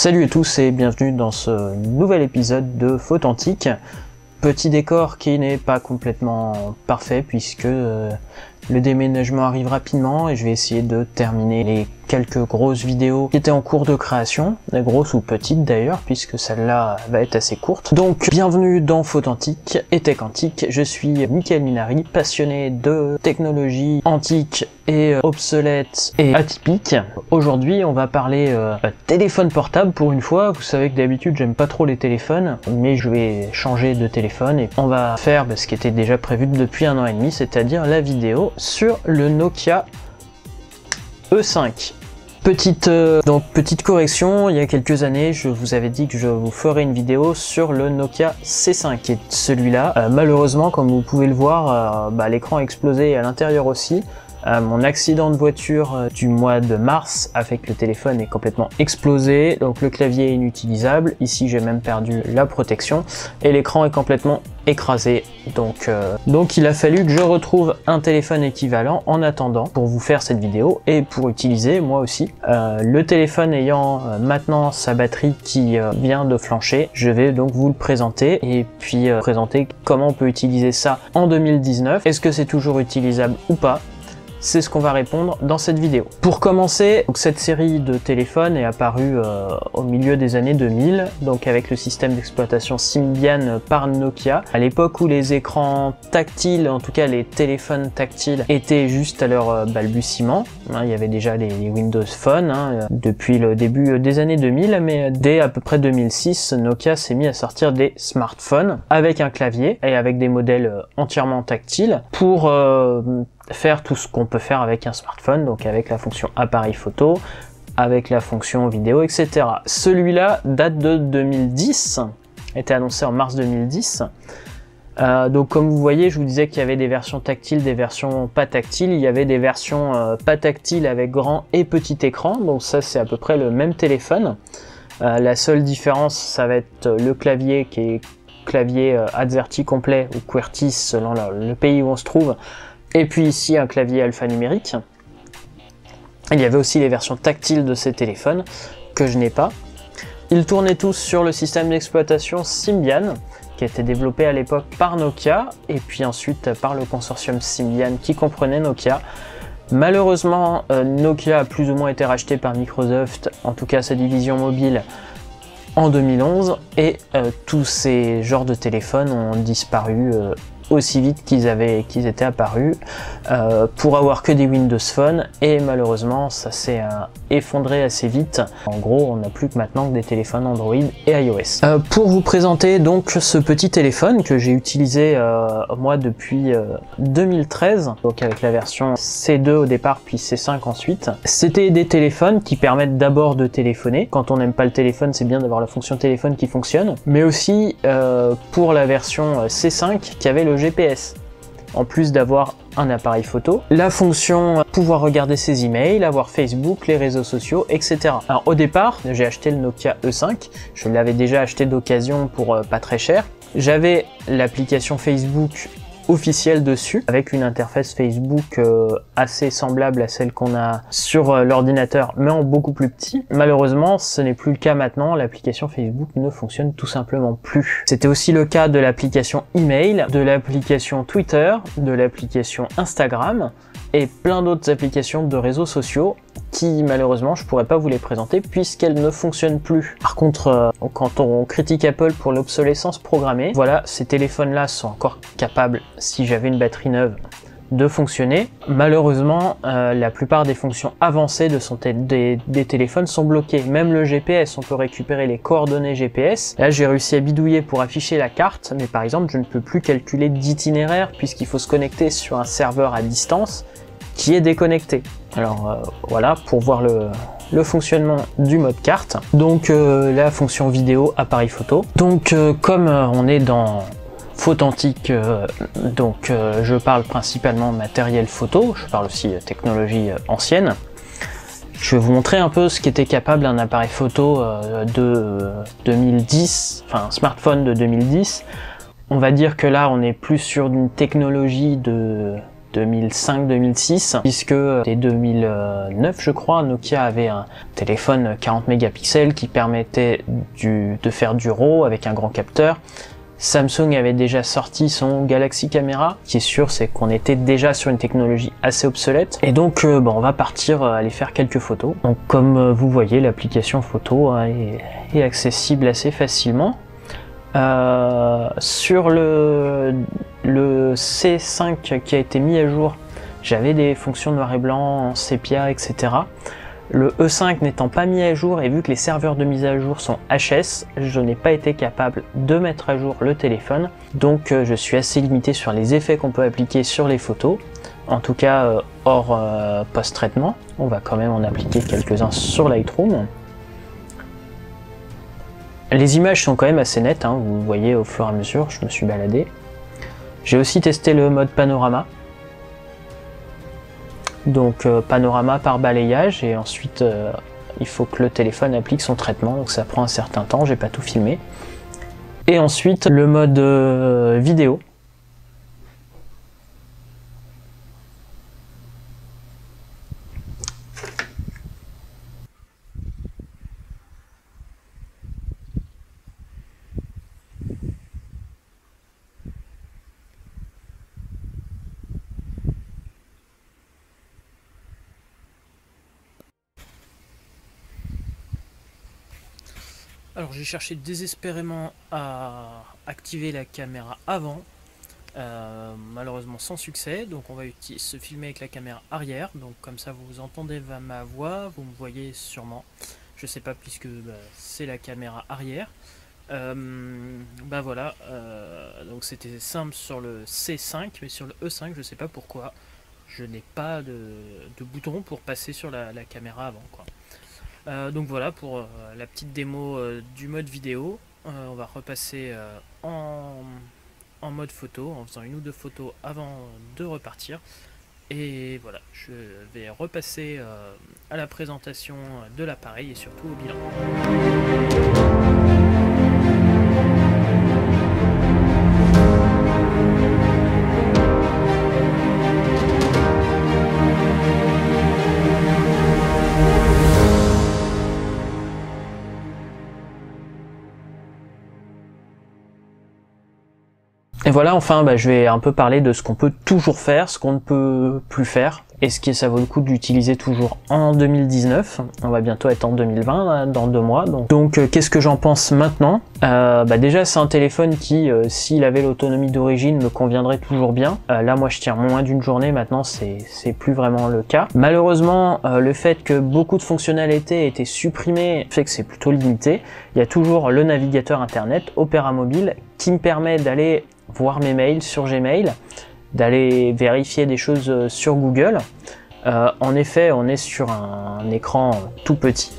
Salut à tous et bienvenue dans ce nouvel épisode de Photantique. Petit décor qui n'est pas complètement parfait puisque le déménagement arrive rapidement et je vais essayer de terminer les quelques grosses vidéos qui étaient en cours de création, grosses ou petites d'ailleurs, puisque celle-là va être assez courte. Donc bienvenue dans Photantique et Tech Antique, je suis Mickaël Minari, passionné de technologie antique et obsolète et atypique. Aujourd'hui on va parler téléphone portable pour une fois. Vous savez que d'habitude j'aime pas trop les téléphones, mais je vais changer de téléphone et on va faire ce qui était déjà prévu depuis 1 an et demi, c'est-à-dire la vidéo sur le Nokia E5. Petite correction, il y a quelques années je vous avais dit que je vous ferai une vidéo sur le Nokia C5 et celui-là, malheureusement comme vous pouvez le voir, l'écran a explosé et à l'intérieur aussi. Mon accident de voiture du mois de mars a fait que le téléphone est complètement explosé, donc le clavier est inutilisable, ici j'ai même perdu la protection et l'écran est complètement écrasé, donc il a fallu que je retrouve un téléphone équivalent en attendant pour vous faire cette vidéo et pour utiliser moi aussi. Le téléphone ayant maintenant sa batterie qui vient de flancher, je vais donc vous le présenter et puis présenter comment on peut utiliser ça en 2019, est-ce que c'est toujours utilisable ou pas? C'est ce qu'on va répondre dans cette vidéo. Pour commencer, donc cette série de téléphones est apparue au milieu des années 2000, donc avec le système d'exploitation Symbian par Nokia. À l'époque où les écrans tactiles, en tout cas les téléphones tactiles, étaient juste à leur balbutiement. Il y avait déjà les Windows Phone depuis le début des années 2000, mais dès à peu près 2006, Nokia s'est mis à sortir des smartphones avec un clavier et avec des modèles entièrement tactiles pour faire tout ce qu'on peut faire avec un smartphone, donc avec la fonction appareil photo, avec la fonction vidéo, etc. Celui-là date de 2010, a été annoncé en mars 2010. Donc comme vous voyez, je vous disais qu'il y avait des versions tactiles, des versions pas tactiles. Il y avait des versions pas tactiles avec grand et petit écran, donc ça c'est à peu près le même téléphone. La seule différence, ça va être le clavier qui est clavier AZERTY complet ou QWERTY selon le pays où on se trouve. Et puis ici un clavier alphanumérique. Il y avait aussi les versions tactiles de ces téléphones que je n'ai pas. Ils tournaient tous sur le système d'exploitation Symbian qui a été développé à l'époque par Nokia et puis ensuite par le consortium Symbian qui comprenait Nokia. Malheureusement Nokia a plus ou moins été racheté par Microsoft, en tout cas sa division mobile, en 2011 et tous ces genres de téléphones ont disparu aussi vite qu'ils étaient apparus pour avoir que des Windows Phone et malheureusement ça s'est effondré assez vite. En gros on n'a plus que maintenant que des téléphones Android et iOS. Pour vous présenter donc ce petit téléphone que j'ai utilisé moi depuis 2013, donc avec la version C2 au départ puis C5 ensuite. C'était des téléphones qui permettent d'abord de téléphoner. Quand on n'aime pas le téléphone, c'est bien d'avoir la fonction téléphone qui fonctionne, mais aussi pour la version C5 qui avait le GPS, en plus d'avoir un appareil photo, la fonction pouvoir regarder ses emails, avoir Facebook, les réseaux sociaux, etc. Alors au départ, j'ai acheté le Nokia E5, je l'avais déjà acheté d'occasion pour pas très cher. J'avais l'application Facebook officielle dessus, avec une interface Facebook assez semblable à celle qu'on a sur l'ordinateur, mais en beaucoup plus petit. Malheureusement, ce n'est plus le cas maintenant, l'application Facebook ne fonctionne tout simplement plus. C'était aussi le cas de l'application email, de l'application Twitter, de l'application Instagram, et plein d'autres applications de réseaux sociaux qui malheureusement je pourrais pas vous les présenter puisqu'elles ne fonctionnent plus. Par contre quand on critique Apple pour l'obsolescence programmée, voilà, ces téléphones là sont encore capables, si j'avais une batterie neuve, de fonctionner. Malheureusement la plupart des fonctions avancées des téléphones sont bloquées. Même le GPS, on peut récupérer les coordonnées GPS. Là j'ai réussi à bidouiller pour afficher la carte, mais par exemple je ne peux plus calculer d'itinéraire puisqu'il faut se connecter sur un serveur à distance qui est déconnecté. Alors voilà, pour voir le fonctionnement du mode carte. Donc la fonction vidéo, appareil photo. Donc comme on est dans Photantique, je parle principalement matériel photo, je parle aussi technologie ancienne. Je vais vous montrer un peu ce qu'était capable un appareil photo de 2010, enfin un smartphone de 2010. On va dire que là on est plus sur une technologie de 2005-2006, puisque dès 2009 je crois, Nokia avait un téléphone 40 mégapixels qui permettait de faire du RAW avec un grand capteur. Samsung avait déjà sorti son Galaxy Camera. Ce qui est sûr, c'est qu'on était déjà sur une technologie assez obsolète. Et donc, on va partir aller faire quelques photos. Donc, comme vous voyez, l'application photo est accessible assez facilement. Sur le C5 qui a été mis à jour, j'avais des fonctions noir et blanc, sépia, etc. Le E5 n'étant pas mis à jour et vu que les serveurs de mise à jour sont HS, je n'ai pas été capable de mettre à jour le téléphone. Donc je suis assez limité sur les effets qu'on peut appliquer sur les photos. En tout cas hors post-traitement. On va quand même en appliquer quelques-uns sur Lightroom. Les images sont quand même assez nettes, hein, vous voyez au fur et à mesure, je me suis baladé. J'ai aussi testé le mode panorama. Donc panorama par balayage et ensuite il faut que le téléphone applique son traitement, donc ça prend un certain temps, j'ai pas tout filmé. Et ensuite le mode vidéo. Alors j'ai cherché désespérément à activer la caméra avant, malheureusement sans succès, donc on va se filmer avec la caméra arrière, donc comme ça vous entendez ma voix, vous me voyez sûrement, je sais pas puisque c'est la caméra arrière. Voilà, donc c'était simple sur le C5, mais sur le E5 je sais pas pourquoi, je n'ai pas de bouton pour passer sur la caméra avant, quoi. Donc voilà pour la petite démo du mode vidéo. On va repasser en mode photo, en faisant une ou deux photos avant de repartir. Et voilà, je vais repasser à la présentation de l'appareil et surtout au bilan. Et voilà, enfin, je vais un peu parler de ce qu'on peut toujours faire, ce qu'on ne peut plus faire, et ce qui ça vaut le coup de l'utiliser toujours en 2019. On va bientôt être en 2020, là, dans 2 mois. Donc qu'est-ce que j'en pense maintenant? Déjà, c'est un téléphone qui, s'il avait l'autonomie d'origine, me conviendrait toujours bien. Là, moi, je tiens moins d'une journée, maintenant, c'est plus vraiment le cas. Malheureusement, le fait que beaucoup de fonctionnalités aient été supprimées fait que c'est plutôt limité. Il y a toujours le navigateur internet, Opera Mobile, qui me permet d'aller voir mes mails sur Gmail, d'aller vérifier des choses sur Google. En effet, on est sur un écran tout petit.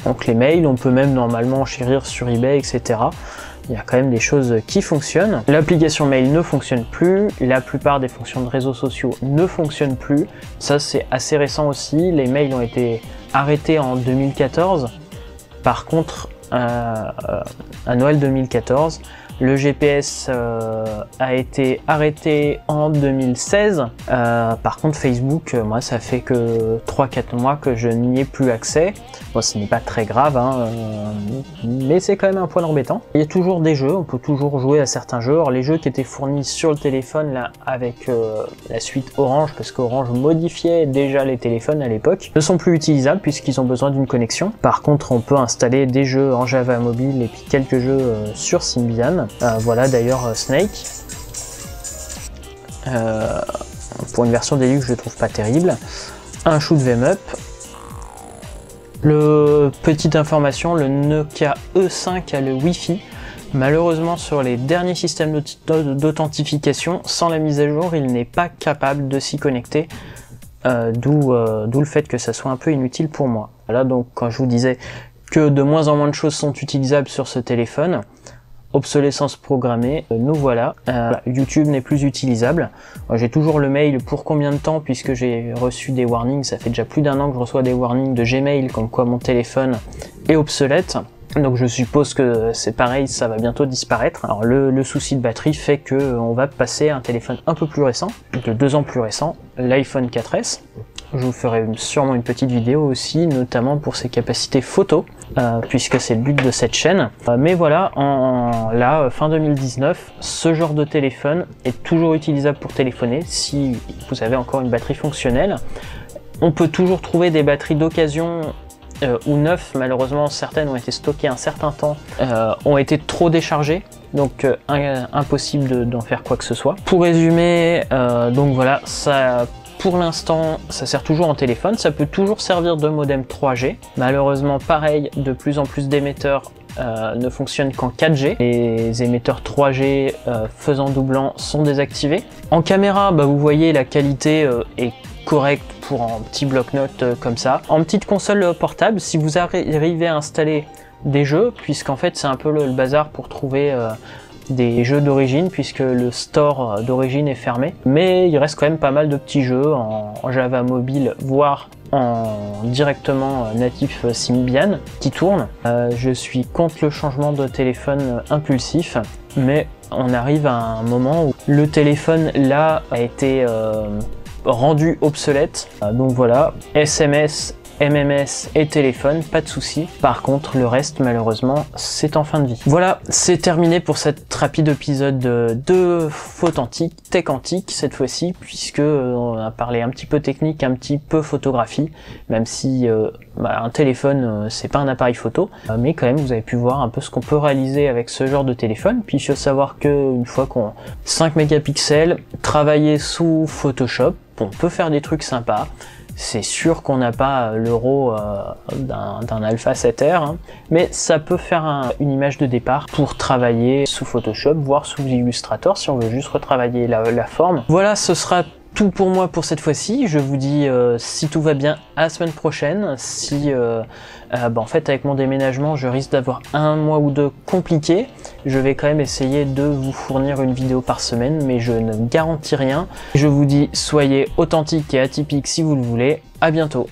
Donc les mails, on peut même normalement enchérir sur eBay, etc. Il y a quand même des choses qui fonctionnent. L'application mail ne fonctionne plus, la plupart des fonctions de réseaux sociaux ne fonctionnent plus. Ça, c'est assez récent aussi. Les mails ont été arrêtés en 2014. Par contre, à Noël 2014, le GPS a été arrêté en 2016. Par contre, Facebook, moi, ça fait que 3-4 mois que je n'y ai plus accès. Bon, ce n'est pas très grave, hein, mais c'est quand même un poil embêtant. Il y a toujours des jeux, on peut toujours jouer à certains jeux. Alors, les jeux qui étaient fournis sur le téléphone, là, avec la suite Orange, parce qu'Orange modifiait déjà les téléphones à l'époque, ne sont plus utilisables puisqu'ils ont besoin d'une connexion. Par contre, on peut installer des jeux en Java mobile et puis quelques jeux sur Symbian. Voilà d'ailleurs Snake. Pour une version Deluxe, je le trouve pas terrible. Un shoot 'em up. Petite information, le Nokia E5 a le Wi-Fi. Malheureusement, sur les derniers systèmes d'authentification, sans la mise à jour, il n'est pas capable de s'y connecter. D'où le fait que ça soit un peu inutile pour moi. Voilà, donc quand je vous disais que de moins en moins de choses sont utilisables sur ce téléphone, obsolescence programmée, nous voilà. YouTube n'est plus utilisable. J'ai toujours le mail pour combien de temps, puisque j'ai reçu des warnings, ça fait déjà plus d'1 an que je reçois des warnings de Gmail comme quoi mon téléphone est obsolète. Donc je suppose que c'est pareil, ça va bientôt disparaître. Alors le souci de batterie fait que on va passer à un téléphone un peu plus récent, de 2 ans plus récent, l'iPhone 4S. Je vous ferai sûrement une petite vidéo aussi, notamment pour ses capacités photo, puisque c'est le but de cette chaîne. Mais voilà, fin 2019, ce genre de téléphone est toujours utilisable pour téléphoner, si vous avez encore une batterie fonctionnelle. On peut toujours trouver des batteries d'occasion ou neuves, malheureusement certaines ont été stockées un certain temps, ont été trop déchargées, donc impossible d'en faire quoi que ce soit. Pour résumer, donc voilà, ça... Pour l'instant, ça sert toujours en téléphone, ça peut toujours servir de modem 3G. Malheureusement, pareil, de plus en plus d'émetteurs ne fonctionnent qu'en 4G. Les émetteurs 3G faisant doublant sont désactivés. En caméra, vous voyez, la qualité est correcte pour un petit bloc-notes comme ça. En petite console portable, si vous arrivez à installer des jeux, puisqu'en fait c'est un peu le bazar pour trouver des jeux d'origine, puisque le store d'origine est fermé, mais il reste quand même pas mal de petits jeux en Java mobile, voire en directement natif Symbian qui tournent. Je suis contre le changement de téléphone impulsif, mais on arrive à un moment où le téléphone là a été rendu obsolète, donc voilà, SMS, MMS et téléphone, pas de souci. Par contre, le reste, malheureusement, c'est en fin de vie. Voilà, c'est terminé pour cet rapide épisode de Faute Antique, Tech Antique cette fois-ci, puisque on a parlé un petit peu technique, un petit peu photographie, même si un téléphone, c'est pas un appareil photo, mais quand même, vous avez pu voir un peu ce qu'on peut réaliser avec ce genre de téléphone. Puis il faut savoir que une fois qu'on 5 mégapixels, travailler sous Photoshop, on peut faire des trucs sympas. C'est sûr qu'on n'a pas l'euro d'un Alpha 7R, hein, mais ça peut faire une image de départ pour travailler sous Photoshop, voire sous Illustrator si on veut juste retravailler la forme. Voilà, ce sera tout pour moi pour cette fois-ci. Je vous dis, si tout va bien, à la semaine prochaine. Si en fait avec mon déménagement je risque d'avoir 1 mois ou 2 compliqué, je vais quand même essayer de vous fournir une vidéo par semaine, mais je ne garantis rien. Je vous dis, soyez authentiques et atypiques si vous le voulez. À bientôt.